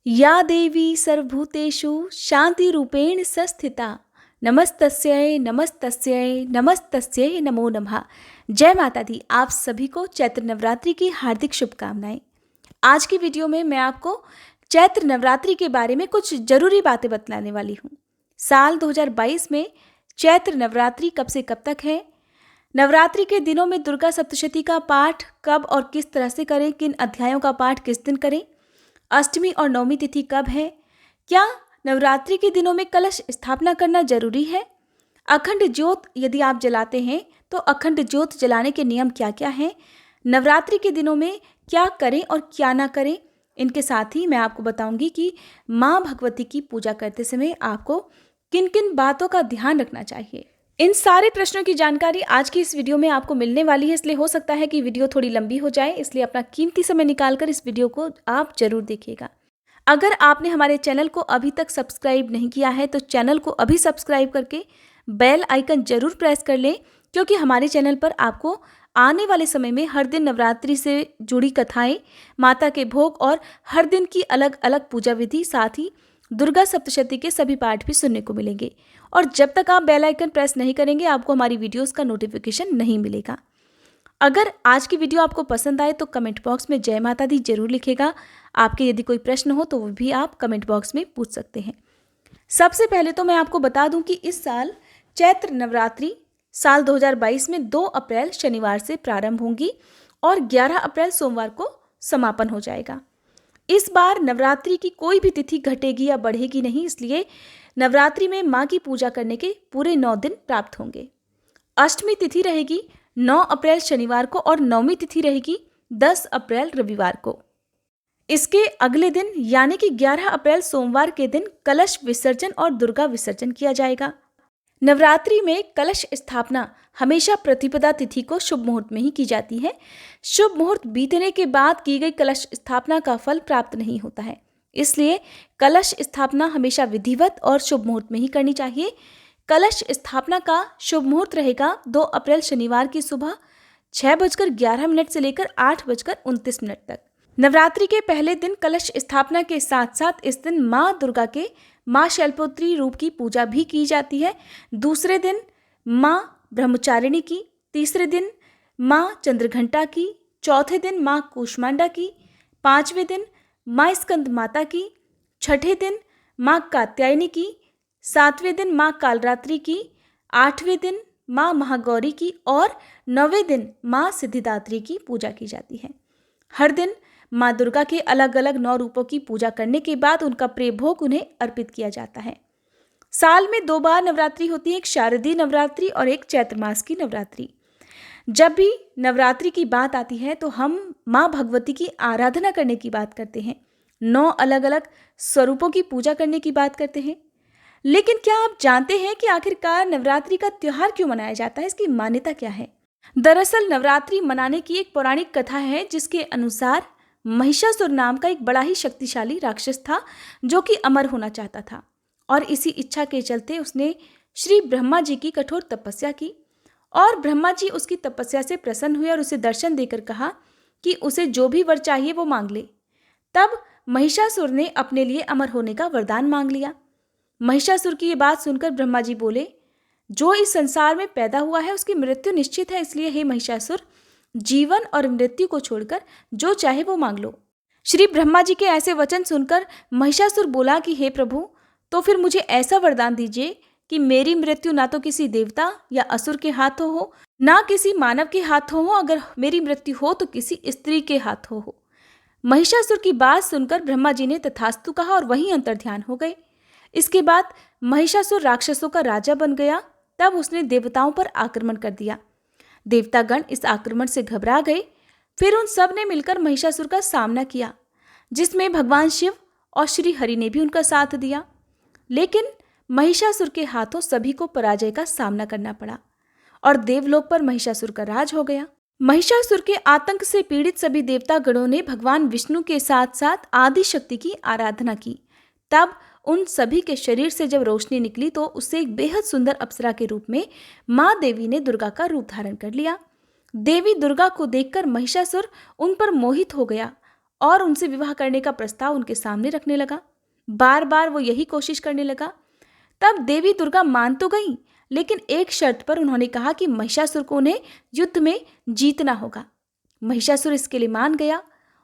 या देवी सर्वभूतेषु शांतिरूपेण संस्थिता नमस्तस्यै नमस्तस्यै नमस्तस्यै नमो नमः। जय माता दी। आप सभी को चैत्र नवरात्रि की हार्दिक शुभकामनाएं। आज की वीडियो में मैं आपको चैत्र नवरात्रि के बारे में कुछ जरूरी बातें बतलाने वाली हूँ। साल 2022 में चैत्र नवरात्रि कब से कब तक है, नवरात्रि के दिनों में दुर्गा सप्तशती का पाठ कब और किस तरह से करें, किन अध्यायों का पाठ किस दिन करें, अष्टमी और नवमी तिथि कब है, क्या नवरात्रि के दिनों में कलश स्थापना करना जरूरी है, अखंड ज्योत यदि आप जलाते हैं तो अखंड ज्योत जलाने के नियम क्या क्या हैं, नवरात्रि के दिनों में क्या करें और क्या ना करें। इनके साथ ही मैं आपको बताऊंगी कि माँ भगवती की पूजा करते समय आपको किन किन बातों का ध्यान रखना चाहिए। इन सारे प्रश्नों की जानकारी आज की इस वीडियो में आपको मिलने वाली है, इसलिए हो सकता है कि वीडियो थोड़ी लंबी हो जाए, इसलिए अपना कीमती समय निकालकर इस वीडियो को आप जरूर देखिएगा। अगर आपने हमारे चैनल को अभी तक सब्सक्राइब नहीं किया है तो चैनल को अभी सब्सक्राइब करके बेल आइकन जरूर प्रेस कर लें, क्योंकि हमारे चैनल पर आपको आने वाले समय में हर दिन नवरात्रि से जुड़ी कथाएं, माता के भोग और हर दिन की अलग अलग पूजा विधि, साथ ही दुर्गा सप्तशती के सभी पाठ भी सुनने को मिलेंगे। और जब तक आप बेल आइकन प्रेस नहीं करेंगे आपको हमारी वीडियोस का नोटिफिकेशन नहीं मिलेगा। अगर आज की वीडियो आपको पसंद आए तो कमेंट बॉक्स में जय माता दी जरूर लिखेगा। आपके यदि कोई प्रश्न हो तो वो भी आप कमेंट बॉक्स में पूछ सकते हैं। सबसे पहले तो मैं आपको बता दूं कि इस साल चैत्र नवरात्रि साल 2022 में 2 अप्रैल शनिवार से प्रारंभ होंगी और 11 अप्रैल सोमवार को समापन हो जाएगा। इस बार नवरात्रि की कोई भी तिथि घटेगी या बढ़ेगी नहीं, इसलिए नवरात्रि में माँ की पूजा करने के पूरे 9 दिन प्राप्त होंगे। अष्टमी तिथि रहेगी 9 अप्रैल शनिवार को और नवमी तिथि रहेगी 10 अप्रैल रविवार को। इसके अगले दिन यानी कि 11 अप्रैल सोमवार के दिन कलश विसर्जन और दुर्गा विसर्जन किया जाएगा। नवरात्रि में कलश स्थापना हमेशा प्रतिपदा तिथि को शुभ मुहूर्त में ही की जाती है। शुभ मुहूर्त बीतने के बाद की गई कलश स्थापना का फल प्राप्त नहीं होता है, इसलिए कलश स्थापना हमेशा विधिवत और शुभ मुहूर्त में ही करनी चाहिए। कलश स्थापना का शुभ मुहूर्त रहेगा 2 अप्रैल शनिवार की सुबह 6:11 से लेकर 8:29 तक। नवरात्रि के पहले दिन कलश स्थापना के साथ साथ इस दिन माँ दुर्गा के माँ शैलपुत्री रूप की पूजा भी की जाती है। दूसरे दिन माँ ब्रह्मचारिणी की, तीसरे दिन माँ चंद्रघंटा की, चौथे दिन माँ कूष्मांडा की, पांचवें दिन माँ स्कंद माता की, छठे दिन माँ कात्यायनी की, सातवें दिन माँ कालरात्रि की, आठवें दिन माँ महागौरी की और 9वें दिन माँ सिद्धिदात्री की पूजा की जाती है। हर दिन माँ दुर्गा के अलग अलग 9 रूपों की पूजा करने के बाद उनका प्रिय भोग उन्हें अर्पित किया जाता है। साल में 2 बार नवरात्रि होती है, एक शारदीय नवरात्रि और एक चैत्र मास की नवरात्रि। जब भी नवरात्रि की बात आती है तो हम माँ भगवती की आराधना करने की बात करते हैं, 9 अलग अलग स्वरूपों की पूजा करने की बात करते हैं। लेकिन क्या आप जानते हैं कि आखिरकार नवरात्रि का त्योहार क्यों मनाया जाता है, इसकी मान्यता क्या है? दरअसल नवरात्रि मनाने की एक पौराणिक कथा है, जिसके अनुसार महिषासुर नाम का एक बड़ा ही शक्तिशाली राक्षस था जो कि अमर होना चाहता था, और इसी इच्छा के चलते उसने श्री ब्रह्मा जी की कठोर तपस्या की और ब्रह्मा जी उसकी तपस्या से प्रसन्न हुए और उसे दर्शन देकर कहा कि उसे जो भी वर चाहिए वो मांग ले। तब महिषासुर ने अपने लिए अमर होने का वरदान मांग लिया। महिषासुर की ये बात सुनकर ब्रह्मा जी बोले, जो इस संसार में पैदा हुआ है उसकी मृत्यु निश्चित है, इसलिए हे महिषासुर, जीवन और मृत्यु को छोड़कर जो चाहे वो मांग लो। श्री ब्रह्मा जी के ऐसे वचन सुनकर महिषासुर बोला कि हे प्रभु, तो फिर मुझे ऐसा वरदान दीजिए कि मेरी मृत्यु ना तो किसी देवता या असुर के हाथों हो, ना किसी मानव के हाथों हो, अगर मेरी मृत्यु हो तो किसी स्त्री के हाथों हो। महिषासुर की बात सुनकर ब्रह्मा जी ने तथास्तु कहा और वहीं अंतर्ध्यान हो गए। इसके बाद महिषासुर राक्षसों का राजा बन गया। तब उसने देवताओं पर आक्रमण कर दिया। देवतागण इस आक्रमण से घबरा गए। फिर उन सब ने मिलकर महिषासुर का सामना किया, जिसमें भगवान शिव और श्री हरि ने भी उनका साथ दिया। लेकिन महिषासुर के हाथों सभी को पराजय का सामना करना पड़ा और देवलोक पर महिषासुर का राज हो गया। महिषासुर के आतंक से पीड़ित सभी देवतागणों ने भगवान विष्णु के साथ साथ आदि शक्ति की आराधना की। तब उन सभी के शरीर से जब रोशनी निकली तो उससे एक बेहद सुंदर अप्सरा के रूप में माँ देवी ने दुर्गा का रूप धारण कर लिया। देवी दुर्गा को देखकर महिषासुर उन पर मोहित हो गया और उनसे विवाह करने का प्रस्ताव उनके सामने रखने लगा। बार बार वो यही कोशिश करने लगा। तब देवी दुर्गा मान तो गई, लेकिन एक शर्त पर उन्होंने कहा कि महिषासुर को उन्हें युद्ध में जीतना होगा। महिषासुर इसके लिए मान गया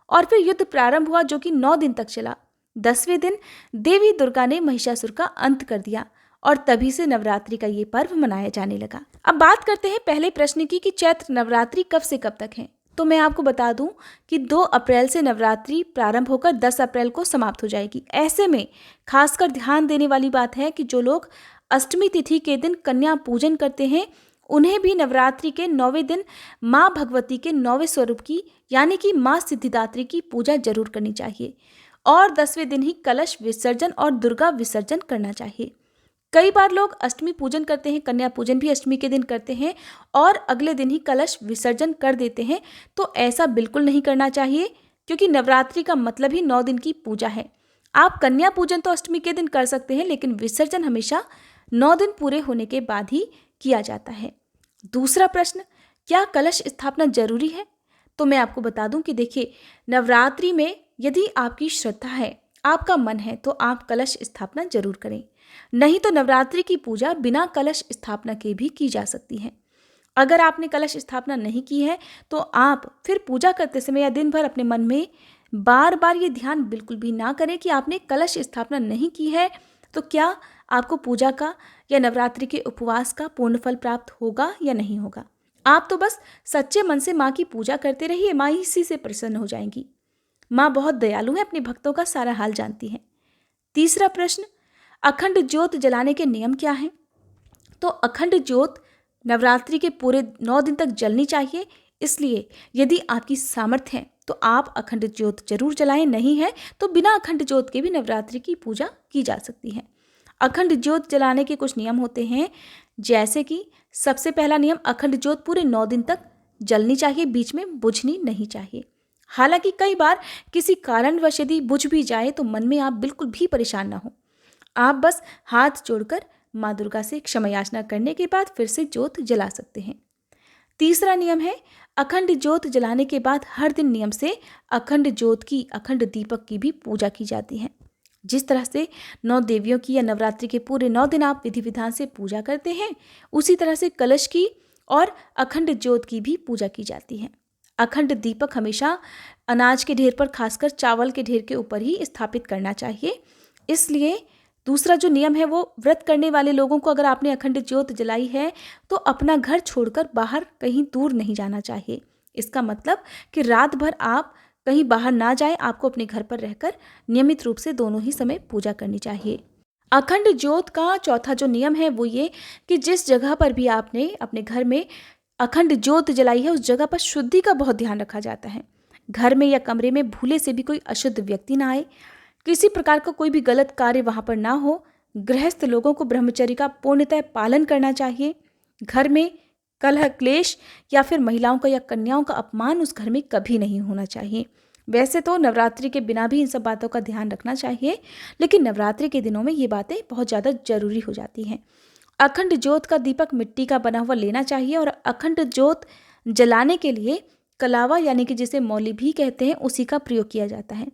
और फिर युद्ध प्रारंभ हुआ, जो कि 9 दिन तक चला। 10वें दिन देवी दुर्गा ने महिषासुर का अंत कर दिया और तभी से नवरात्रि का ये पर्व मनाया जाने लगा। अब बात करते हैं पहले प्रश्न की कि चैत्र नवरात्रि कब से कब तक है। तो मैं आपको बता दूं कि 2 अप्रैल से नवरात्रि प्रारंभ होकर 10 अप्रैल को समाप्त हो जाएगी। ऐसे में खासकर ध्यान देने वाली बात है कि जो लोग अष्टमी तिथि के दिन कन्या पूजन करते हैं, उन्हें भी नवरात्रि के 9वें दिन माँ भगवती के 9वें स्वरूप की यानी कि माँ सिद्धिदात्री की पूजा जरूर करनी चाहिए और 10वें दिन ही कलश विसर्जन और दुर्गा विसर्जन करना चाहिए। कई बार लोग अष्टमी पूजन करते हैं, कन्या पूजन भी अष्टमी के दिन करते हैं और अगले दिन ही कलश विसर्जन कर देते हैं। तो ऐसा बिल्कुल नहीं करना चाहिए, क्योंकि नवरात्रि का मतलब ही 9 दिन की पूजा है। आप कन्या पूजन तो अष्टमी के दिन कर सकते हैं, लेकिन विसर्जन हमेशा 9 दिन पूरे होने के बाद ही किया जाता है। दूसरा प्रश्न, क्या कलश स्थापना जरूरी है? तो मैं आपको बता दूं कि देखिए, नवरात्रि में यदि आपकी श्रद्धा है, आपका मन है, तो आप कलश स्थापना जरूर करें। नहीं तो नवरात्रि की पूजा बिना कलश स्थापना के भी की जा सकती है। अगर आपने कलश स्थापना नहीं की है, तो आप फिर पूजा करते समय या दिन भर अपने मन में बार बार ये ध्यान बिल्कुल भी ना करें कि आपने कलश स्थापना नहीं की है, तो क्या आपको पूजा का या नवरात्रि के उपवास का पूर्ण फल प्राप्त होगा या नहीं होगा। आप तो बस सच्चे मन से माँ की पूजा करते रहिए, माँ इसी से प्रसन्न हो जाएंगी। माँ बहुत दयालु है, अपने भक्तों का सारा हाल जानती है। तीसरा प्रश्न, अखंड ज्योत जलाने के नियम क्या हैं? तो अखंड ज्योत नवरात्रि के पूरे 9 दिन तक जलनी चाहिए। इसलिए यदि आपकी सामर्थ्य है तो आप अखंड ज्योत जरूर जलाएं, नहीं है तो बिना अखंड ज्योत के भी नवरात्रि की पूजा की जा सकती है। अखंड ज्योत जलाने के कुछ नियम होते हैं, जैसे कि सबसे पहला नियम, अखंड ज्योत पूरे 9 दिन तक जलनी चाहिए, बीच में बुझनी नहीं चाहिए। हालांकि कई बार किसी कारणवश यदि बुझ भी जाए तो मन में आप बिल्कुल भी परेशान ना हो। आप बस हाथ जोड़कर माँ दुर्गा से क्षमा याचना करने के बाद फिर से ज्योत जला सकते हैं। तीसरा नियम है, अखंड ज्योत जलाने के बाद हर दिन नियम से अखंड ज्योत की, अखंड दीपक की भी पूजा की जाती है। जिस तरह से 9 देवियों की या नवरात्रि के पूरे 9 दिन आप विधि विधान से पूजा करते हैं, उसी तरह से कलश की और अखंड ज्योत की भी पूजा की जाती है। अखंड दीपक हमेशा अनाज के ढेर पर, खासकर चावल के ढेर के ऊपर ही स्थापित करना चाहिए। इसलिए दूसरा जो नियम है वो, व्रत करने वाले लोगों को अगर आपने अखंड ज्योत जलाई है तो अपना घर छोड़कर बाहर कहीं दूर नहीं जाना चाहिए। इसका मतलब कि रात भर आप कहीं बाहर ना जाए, आपको अपने घर पर रहकर नियमित रूप से दोनों ही समय पूजा करनी चाहिए। अखंड ज्योत का चौथा जो नियम है वो ये कि जिस जगह पर भी आपने अपने घर में अखंड ज्योत जलाई है, उस जगह पर शुद्धि का बहुत ध्यान रखा जाता है। घर में या कमरे में भूले से भी कोई अशुद्ध व्यक्ति ना आए, किसी प्रकार का कोई भी गलत कार्य वहां पर ना हो। गृहस्थ लोगों को ब्रह्मचर्य का पूर्णतः पालन करना चाहिए। घर में कलह, क्लेश या फिर महिलाओं का या कन्याओं का अपमान उस घर में कभी नहीं होना चाहिए। वैसे तो नवरात्रि के बिना भी इन सब बातों का ध्यान रखना चाहिए, लेकिन नवरात्रि के दिनों में ये बातें बहुत ज़्यादा जरूरी हो जाती हैं। अखंड ज्योत का दीपक मिट्टी का बना हुआ लेना चाहिए और अखंड ज्योत जलाने के लिए कलावा यानी कि जिसे मौली भी कहते हैं, उसी का प्रयोग किया जाता है।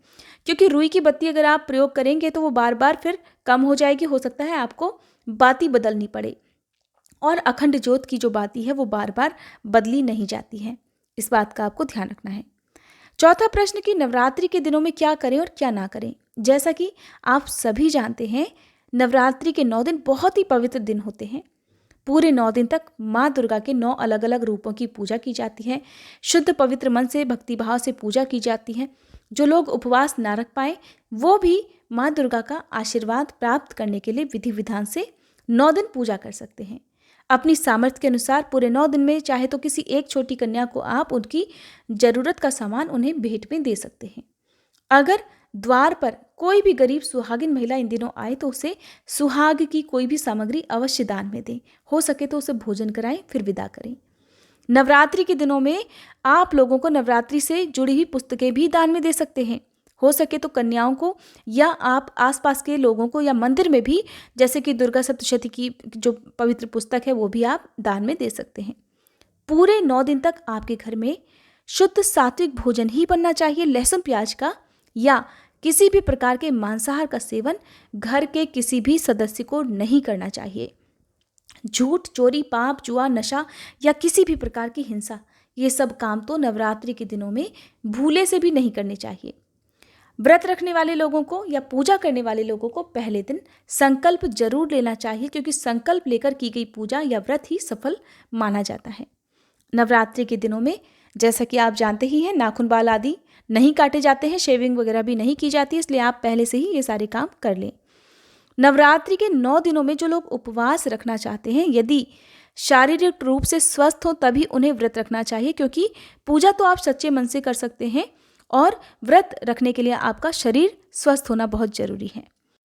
क्योंकि रुई की बत्ती अगर आप प्रयोग करेंगे तो वो बार बार फिर कम हो जाएगी, हो सकता है आपको बाती बदलनी पड़े, और अखंड ज्योत की जो बाती है वो बार बार बदली नहीं जाती है। इस बात का आपको ध्यान रखना है। चौथा प्रश्न कि नवरात्रि के दिनों में क्या करें और क्या ना करें। जैसा कि आप सभी जानते हैं, नवरात्रि के 9 दिन बहुत ही पवित्र दिन होते हैं। पूरे 9 दिन तक माँ दुर्गा के 9 अलग अलग रूपों की पूजा की जाती है। शुद्ध पवित्र मन से, भक्तिभाव से पूजा की जाती है। जो लोग उपवास ना रख पाए वो भी माँ दुर्गा का आशीर्वाद प्राप्त करने के लिए विधि विधान से 9 दिन पूजा कर सकते हैं। अपनी सामर्थ्य के अनुसार पूरे 9 दिन में चाहे तो किसी एक छोटी कन्या को आप उनकी जरूरत का सामान उन्हें भेंट में दे सकते हैं। अगर द्वार पर कोई भी गरीब सुहागिन महिला इन दिनों आए तो उसे सुहाग की कोई भी सामग्री अवश्य दान में दें। हो सके तो उसे भोजन कराएं, फिर विदा करें। नवरात्रि के दिनों में आप लोगों को नवरात्रि से जुड़ी हुई पुस्तकें भी दान में दे सकते हैं। हो सके तो कन्याओं को या आप आसपास के लोगों को, या मंदिर में भी, जैसे कि दुर्गा सप्तशती की जो पवित्र पुस्तक है वो भी आप दान में दे सकते हैं। पूरे 9 दिन तक आपके घर में शुद्ध सात्विक भोजन ही बनना चाहिए। लहसुन प्याज का या किसी भी प्रकार के मांसाहार का सेवन घर के किसी भी सदस्य को नहीं करना चाहिए। झूठ, चोरी, पाप, जुआ, नशा या किसी भी प्रकार की हिंसा, ये सब काम तो नवरात्रि के दिनों में भूले से भी नहीं करने चाहिए। व्रत रखने वाले लोगों को या पूजा करने वाले लोगों को पहले दिन संकल्प जरूर लेना चाहिए, क्योंकि संकल्प लेकर की गई पूजा या व्रत ही सफल माना जाता है। नवरात्रि के दिनों में जैसा कि आप जानते ही हैं, नाखून बाल आदि नहीं काटे जाते हैं, शेविंग वगैरह भी नहीं की जाती, इसलिए आप पहले से ही ये सारे काम कर लें। नवरात्रि के 9 दिनों में जो लोग उपवास रखना चाहते हैं, यदि शारीरिक रूप से स्वस्थ हो तभी उन्हें व्रत रखना चाहिए, क्योंकि पूजा तो आप सच्चे मन से कर सकते हैं और व्रत रखने के लिए आपका शरीर स्वस्थ होना बहुत जरूरी है।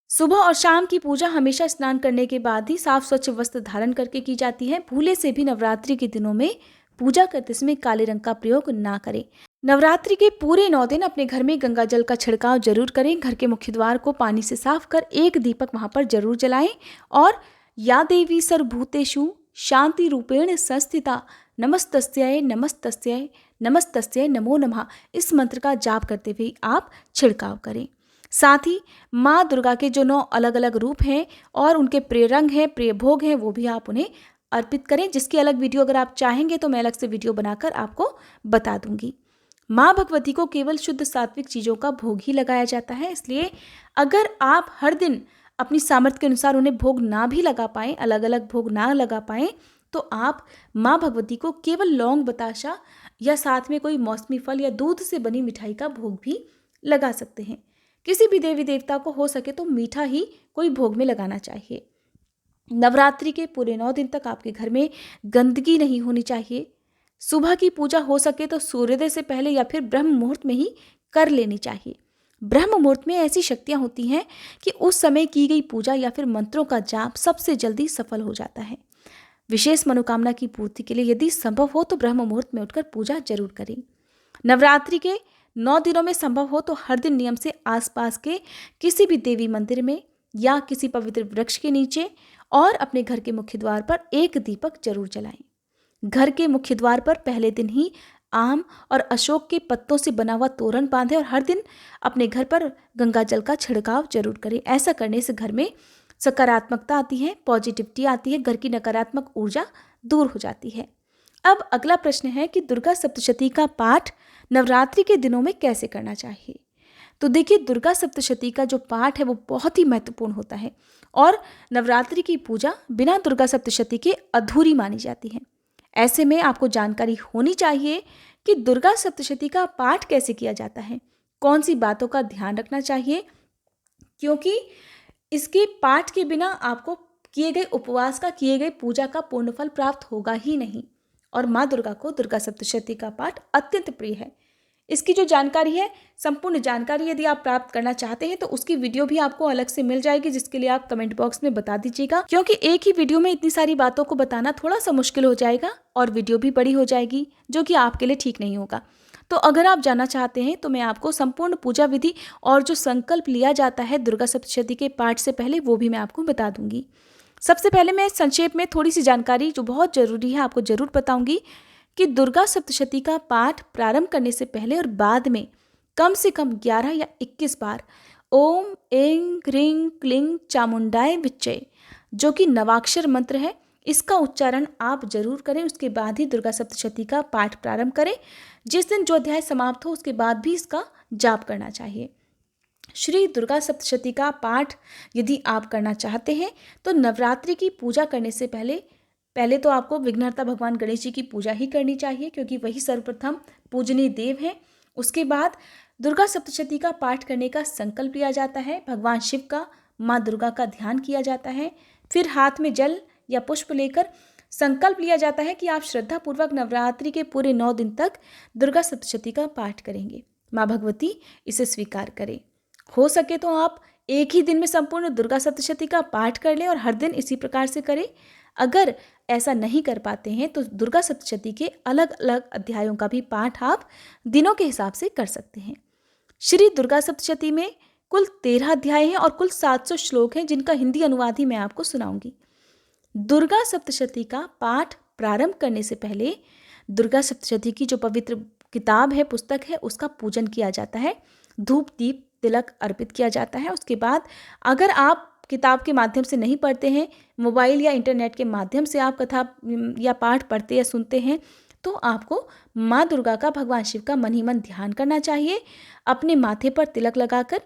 सुबह और शाम की पूजा हमेशा स्नान करने के बाद ही साफ स्वच्छ वस्त्र धारण करके की जाती है। भूले से भी नवरात्रि के दिनों में पूजा करते समय काले रंग का प्रयोग ना करें। नवरात्रि के पूरे 9 दिन अपने घर में गंगा जल का छिड़काव जरूर करें। घर के मुख्य द्वार को पानी से साफ कर एक दीपक वहां पर जरूर जलाएं और या देवी सर्वभूतेषु शांति रूपेण संस्थिता नमस्तस्यै नमस्तस्यै नमस्तस्यै नमो नमः, इस मंत्र का जाप करते हुए आप छिड़काव करें। साथ ही माँ दुर्गा के जो 9 अलग अलग रूप हैं और उनके प्रिय रंग हैं, प्रिय भोग हैं, वो भी आप उन्हें अर्पित करें, जिसकी अलग वीडियो अगर आप चाहेंगे तो मैं अलग से वीडियो बनाकर आपको बता दूंगी। माँ भगवती को केवल शुद्ध सात्विक चीज़ों का भोग ही लगाया जाता है, इसलिए अगर आप हर दिन अपनी सामर्थ्य के अनुसार उन्हें भोग ना भी लगा पाएँ, अलग अलग भोग ना लगा पाएँ, तो आप माँ भगवती को केवल लौंग, बताशा या साथ में कोई मौसमी फल या दूध से बनी मिठाई का भोग भी लगा सकते हैं। किसी भी देवी देवता को हो सके तो मीठा ही कोई भोग में लगाना चाहिए। नवरात्रि के पूरे 9 दिन तक आपके घर में गंदगी नहीं होनी चाहिए। सुबह की पूजा हो सके तो सूर्योदय से पहले या फिर ब्रह्म मुहूर्त में ही कर लेनी चाहिए। ब्रह्म मुहूर्त में ऐसी शक्तियां होती हैं कि उस समय की गई पूजा या फिर मंत्रों का जाप सबसे जल्दी सफल हो जाता है। विशेष मनोकामना की पूर्ति के लिए यदि संभव हो तो ब्रह्म मुहूर्त में उठकर पूजा जरूर करें। नवरात्रि के 9 दिनों में संभव हो तो हर दिन नियम से आसपास के किसी भी देवी मंदिर में या किसी पवित्र वृक्ष के नीचे और अपने घर के मुख्य द्वार पर एक दीपक जरूर जलाएं। घर के मुख्य द्वार पर पहले दिन ही आम और अशोक के पत्तों से बना हुआ तोरण बांधें और हर दिन अपने घर पर गंगा जल का छिड़काव जरूर करें। ऐसा करने से घर में सकारात्मकता आती है, पॉजिटिविटी आती है, घर की नकारात्मक ऊर्जा दूर हो जाती है। अब अगला प्रश्न है कि दुर्गा सप्तशती का पाठ नवरात्रि के दिनों में कैसे करना चाहिए। तो देखिए, दुर्गा सप्तशती का जो पाठ है वो बहुत ही महत्वपूर्ण होता है और नवरात्रि की पूजा बिना दुर्गा सप्तशती के अधूरी मानी जाती है। ऐसे में आपको जानकारी होनी चाहिए कि दुर्गा सप्तशती का पाठ कैसे किया जाता है, कौन सी बातों का ध्यान रखना चाहिए, क्योंकि इसके पाठ के बिना आपको किए गए उपवास का, किए गए पूजा का पूर्ण फल प्राप्त होगा ही नहीं। और माँ दुर्गा को दुर्गा सप्तशती का पाठ अत्यंत प्रिय है। इसकी जो जानकारी है, संपूर्ण जानकारी यदि आप प्राप्त करना चाहते हैं तो उसकी वीडियो भी आपको अलग से मिल जाएगी, जिसके लिए आप कमेंट बॉक्स में बता दीजिएगा, क्योंकि एक ही वीडियो में इतनी सारी बातों को बताना थोड़ा सा मुश्किल हो जाएगा और वीडियो भी बड़ी हो जाएगी, जो कि आपके लिए ठीक नहीं होगा। तो अगर आप जानना चाहते हैं तो मैं आपको संपूर्ण पूजा विधि और जो संकल्प लिया जाता है दुर्गा सप्तशती के पाठ से पहले, वो भी मैं आपको बता दूंगी। सबसे पहले मैं संक्षेप में थोड़ी सी जानकारी जो बहुत जरूरी है आपको जरूर बताऊंगी कि दुर्गा सप्तशती का पाठ प्रारंभ करने से पहले और बाद में कम से कम 11 या 21 बार ओम ऐं ह्रीं क्लीं चामुंडाय विच्चे, जो कि नवाक्षर मंत्र है, इसका उच्चारण आप जरूर करें। उसके बाद ही दुर्गा सप्तशती का पाठ प्रारंभ करें। जिस दिन जो अध्याय समाप्त हो उसके बाद भी इसका जाप करना चाहिए। श्री दुर्गा सप्तशती का पाठ यदि आप करना चाहते हैं तो नवरात्रि की पूजा करने से पहले तो आपको विघ्नहर्ता भगवान गणेश जी की पूजा ही करनी चाहिए, क्योंकि वही सर्वप्रथम पूजनीय देव हैं। उसके बाद दुर्गा सप्तशती का पाठ करने का संकल्प लिया जाता है, भगवान शिव का, माँ दुर्गा का ध्यान किया जाता है, फिर हाथ में जल या पुष्प लेकर संकल्प लिया जाता है कि आप श्रद्धापूर्वक नवरात्रि के पूरे 9 दिन तक दुर्गा सप्तशती का पाठ करेंगे। माँ भगवती इसे स्वीकार करें। हो सके तो आप एक ही दिन में संपूर्ण दुर्गा सप्तशती का पाठ कर लें और हर दिन इसी प्रकार से करें। अगर ऐसा नहीं कर पाते हैं तो दुर्गा सप्तशती के अलग अलग अध्यायों का भी पाठ आप दिनों के हिसाब से कर सकते हैं। श्री दुर्गा सप्तशती में कुल 13 अध्याय हैं और कुल 700 श्लोक हैं, जिनका हिंदी अनुवाद ही मैं आपको सुनाऊंगी। दुर्गा सप्तशती का पाठ प्रारंभ करने से पहले दुर्गा सप्तशती की जो पवित्र किताब है, पुस्तक है, उसका पूजन किया जाता है, धूप दीप तिलक अर्पित किया जाता है। उसके बाद अगर आप किताब के माध्यम से नहीं पढ़ते हैं, मोबाइल या इंटरनेट के माध्यम से आप कथा या पाठ पढ़ते या सुनते हैं, तो आपको माँ दुर्गा का, भगवान शिव का मन ही मन ध्यान करना चाहिए। अपने माथे पर तिलक लगाकर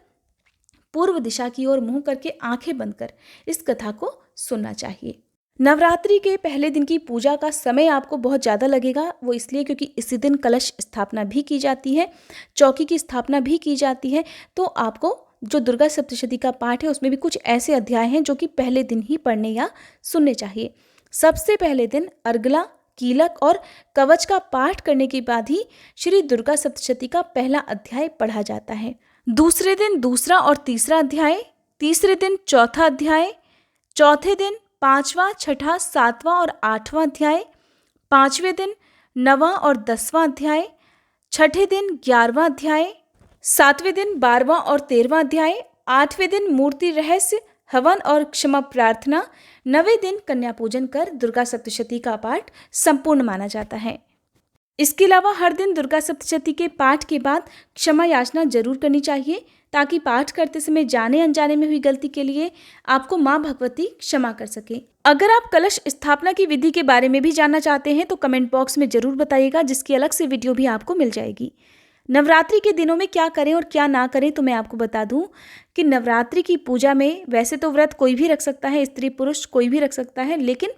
पूर्व दिशा की ओर मुंह करके आंखें बंद कर इस कथा को सुनना चाहिए। नवरात्रि के पहले दिन की पूजा का समय आपको बहुत ज़्यादा लगेगा, वो इसलिए क्योंकि इसी दिन कलश स्थापना भी की जाती है, चौकी की स्थापना भी की जाती है। तो आपको जो दुर्गा सप्तशती का पाठ है उसमें भी कुछ ऐसे अध्याय हैं जो कि पहले दिन ही पढ़ने या सुनने चाहिए। सबसे पहले दिन अर्गला, कीलक और कवच का पाठ करने के बाद ही श्री दुर्गा सप्तशती का पहला अध्याय पढ़ा जाता है। दूसरे दिन दूसरा और तीसरा अध्याय, तीसरे दिन चौथा अध्याय, चौथे दिन पांचवा, छठा, सातवां और आठवां अध्याय, पांचवें दिन नवां और 10वां अध्याय, छठे दिन 11वां अध्याय, सातवें दिन 12वां और 13वां अध्याय, आठवें दिन मूर्ति रहस्य, हवन और क्षमा प्रार्थना, नवें दिन कन्या पूजन कर दुर्गा सप्तशती का पाठ संपूर्ण माना जाता है। इसके अलावा हर दिन दुर्गा सप्तशती के पाठ के बाद क्षमा याचना जरूर करनी चाहिए, ताकि पाठ करते समय जाने अनजाने में हुई गलती के लिए आपको माँ भगवती क्षमा कर सके। अगर आप कलश स्थापना की विधि के बारे में भी जानना चाहते हैं तो कमेंट बॉक्स में जरूर बताइएगा, जिसकी अलग से वीडियो भी आपको मिल जाएगी। नवरात्रि के दिनों में क्या करें और क्या ना करें, तो मैं आपको बता दूं कि नवरात्रि की पूजा में वैसे तो व्रत कोई भी रख सकता है, स्त्री पुरुष कोई भी रख सकता है, लेकिन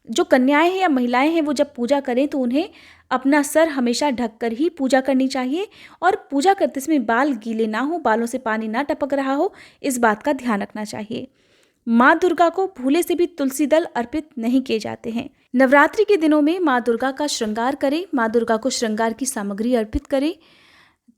जो कन्याएं हैं या महिलाएं हैं वो जब पूजा करें तो उन्हें अपना सर हमेशा ढककर ही पूजा करनी चाहिए, और पूजा करते समय बाल गीले ना हो, बालों से पानी ना टपक रहा हो, इस बात का ध्यान रखना चाहिए। माँ दुर्गा को भूले से भी तुलसी दल अर्पित नहीं किए जाते हैं। नवरात्रि के दिनों में माँ दुर्गा का श्रृंगार करें, माँ दुर्गा को श्रृंगार की सामग्री अर्पित करें।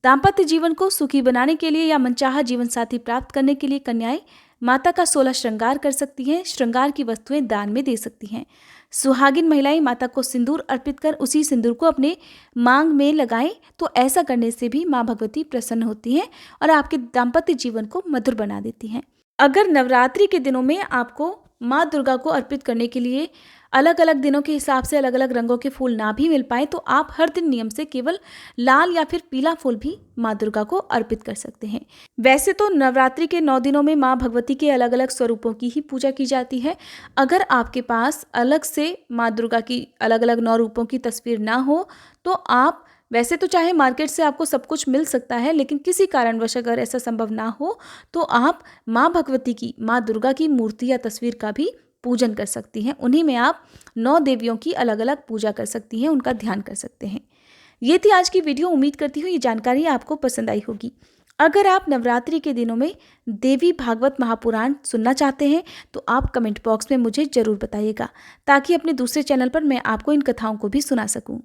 दाम्पत्य जीवन को सुखी बनाने के लिए या मनचाहा जीवन साथी प्राप्त करने के लिए कन्याएं माता का 16 श्रृंगार कर सकती हैं, श्रृंगार की वस्तुएं दान में दे सकती हैं। सुहागिन महिलाएं माता को सिंदूर अर्पित कर उसी सिंदूर को अपने मांग में लगाएं, तो ऐसा करने से भी माँ भगवती प्रसन्न होती हैं और आपके दाम्पत्य जीवन को मधुर बना देती हैं। अगर नवरात्रि के दिनों में आपको माँ दुर्गा को अर्पित करने के लिए अलग अलग दिनों के हिसाब से अलग अलग रंगों के फूल ना भी मिल पाए, तो आप हर दिन नियम से केवल लाल या फिर पीला फूल भी माँ दुर्गा को अर्पित कर सकते हैं। वैसे तो नवरात्रि के 9 दिनों में माँ भगवती के अलग अलग स्वरूपों की ही पूजा की जाती है। अगर आपके पास अलग से माँ दुर्गा की अलग अलग 9 रूपों की तस्वीर ना हो, तो आप वैसे तो चाहे मार्केट से आपको सब कुछ मिल सकता है, लेकिन किसी कारणवश अगर ऐसा संभव ना हो तो आप माँ भगवती की, माँ दुर्गा की मूर्ति या तस्वीर का भी पूजन कर सकती हैं। उन्हीं में आप 9 देवियों की अलग अलग पूजा कर सकती हैं, उनका ध्यान कर सकते हैं। ये थी आज की वीडियो। उम्मीद करती हूँ ये जानकारी आपको पसंद आई होगी। अगर आप नवरात्रि के दिनों में देवी भागवत महापुराण सुनना चाहते हैं तो आप कमेंट बॉक्स में मुझे ज़रूर बताइएगा, ताकि अपने दूसरे चैनल पर मैं आपको इन कथाओं को भी सुना सकूँ।